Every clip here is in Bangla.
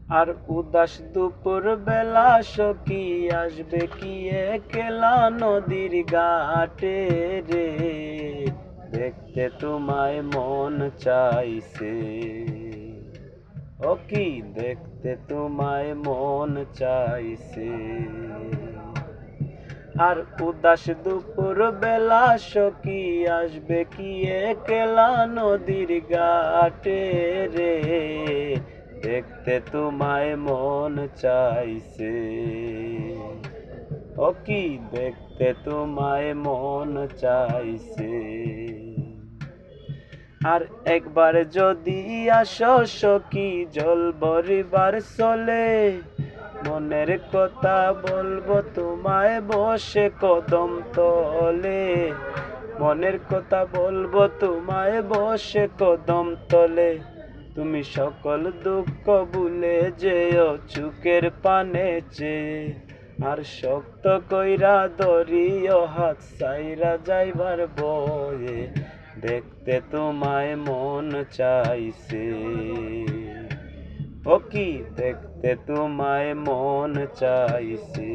আর উদাস দুপুর বেলা সখী আসবে কি একলা নদীর ঘাটে রে, দেখতে তোমায় মন চাইছে। ও কি দেখতে তোমায় মন চাইছে। আর উদাস দুপুর বেলা সখী আসবে কি একলা নদীর ঘাটে রে, দেখতে তোমায় মন চাইছে। ও কি দেখতে তোমায় মন চাইছে। আর একবার যদি আসো সখী জল ভরিবার চলে, মনের কথা বলবো তোমায় বসে কদম তলে। মনের কথা বলবো তোমায় বসে কদম তলে, তুমি সকল দুঃখ ভুলে যেও চুকের পানে চেয়ে। আর শক্ত কইরা ধরিও হাত সাইরা যাইবার বয়ে, দেখতে তোমায় মন চাইছে। ও কি দেখতে তোমায় মন চাইছে।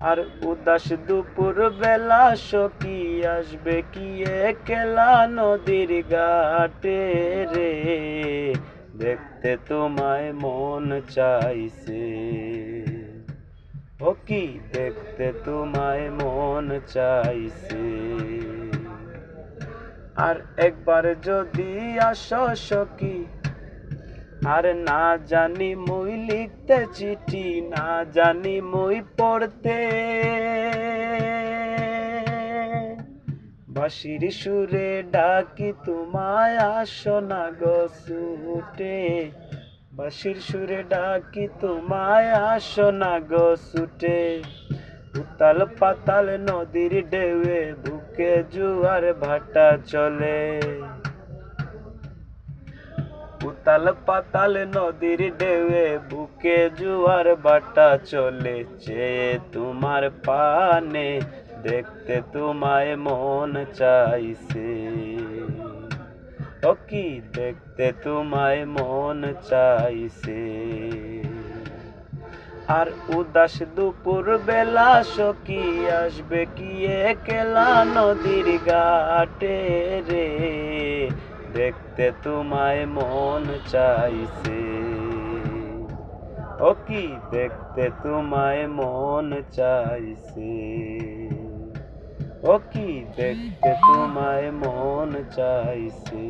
আর উদাস দুপুর বেলা সখী আসবে কি একলা নদীর ঘাটে রে, দেখতে তোমায় মন চাইছে। ও কি দেখতে তোমায় মন চাইছে। আর একবার যদি আসো সখী, আর না জানি মুই লিখতে চিঠি, না জানি মুই পড়তে, বাঁশির সুরে ডাকি তোমায় আসো না গো ছুটে। বাঁশির সুরে ডাকি তোমায় আসো না গো ছুটে। উতাল পাতাল নদীর ঢেউয়ে বুকে জোয়ার ভাটা চলে। উতাল পাতাল নদীর ঢেউয়ে বুকে জোয়ার ভাটা চলে, চেয়ে তোমার পানে দেখতে তোমায় মন চাইছে। ও কি দেখতে তোমায় মন চাইছে। আর উদাস দুপুর বেলা সখী আসবে কি একলা নদীর ঘাটে রে, দেখতে তোমায় মন চাইছে। ও কি দেখতে তোমায় মন চাইছে। ও কি দেখতে তোমায় মন চাইছে।